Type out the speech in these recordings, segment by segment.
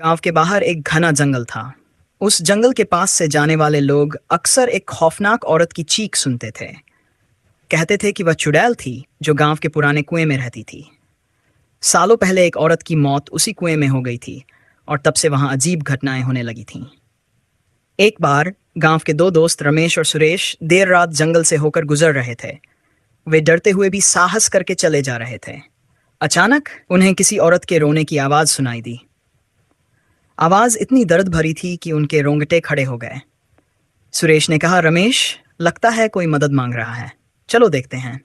गांव के बाहर एक घना जंगल था। उस जंगल के पास से जाने वाले लोग अक्सर एक खौफनाक औरत की चीख सुनते थे। कहते थे कि वह चुड़ैल थी जो गांव के पुराने कुएं में रहती थी। सालों पहले एक औरत की मौत उसी कुएं में हो गई थी और तब से वहां अजीब घटनाएं होने लगी थीं। एक बार गांव के दो दोस्त रमेश और सुरेश देर रात जंगल से होकर गुजर रहे थे। वे डरते हुए भी साहस करके चले जा रहे थे। अचानक उन्हें किसी औरत के रोने की आवाज सुनाई दी। आवाज इतनी दर्द भरी थी कि उनके रोंगटे खड़े हो गए। सुरेश ने कहा, रमेश, लगता है कोई मदद मांग रहा है, चलो देखते हैं।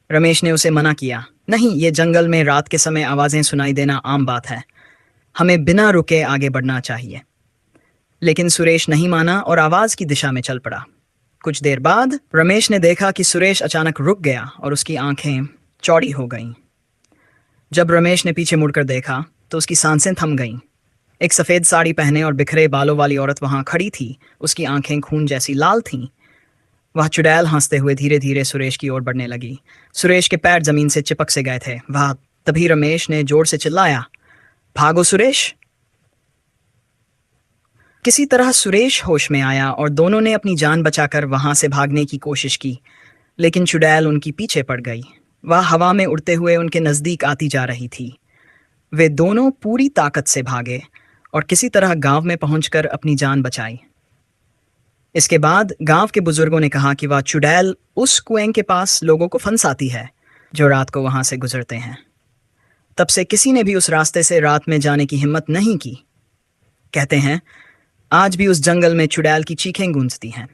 रमेश ने उसे मना किया, नहीं, ये जंगल में रात के समय आवाजें सुनाई देना आम बात है, हमें बिना रुके आगे बढ़ना चाहिए। लेकिन सुरेश नहीं माना और आवाज की दिशा में चल पड़ा। कुछ देर बाद रमेश ने देखा कि सुरेश अचानक रुक गया और उसकी आंखें चौड़ी हो गईं। जब रमेश ने पीछे मुड़कर देखा तो उसकी सांसें थम गईं। एक सफ़ेद साड़ी पहने और बिखरे बालों वाली औरत वहां खड़ी थी। उसकी आंखें खून जैसी लाल थीं। वह चुड़ैल हंसते हुए धीरे धीरे सुरेश की ओर बढ़ने लगी। सुरेश के पैर जमीन से चिपक से गए थे। वह तभी रमेश ने जोर से चिल्लाया, भागो सुरेश। किसी तरह सुरेश होश में आया और दोनों ने अपनी जान बचाकर वहां से भागने की कोशिश की, लेकिन चुड़ैल उनकी पीछे पड़ गई। वह हवा में उड़ते हुए उनके नजदीक आती जा रही थी। वे दोनों पूरी ताकत से भागे और किसी तरह गांव में पहुंचकर अपनी जान बचाई। इसके बाद गांव के बुजुर्गों ने कहा कि वह चुड़ैल उस कुएं के पास लोगों को फंसाती है जो रात को वहां से गुजरते हैं। तब से किसी ने भी उस रास्ते से रात में जाने की हिम्मत नहीं की। कहते हैं, आज भी उस जंगल में चुड़ैल की चीखें गूंजती हैं।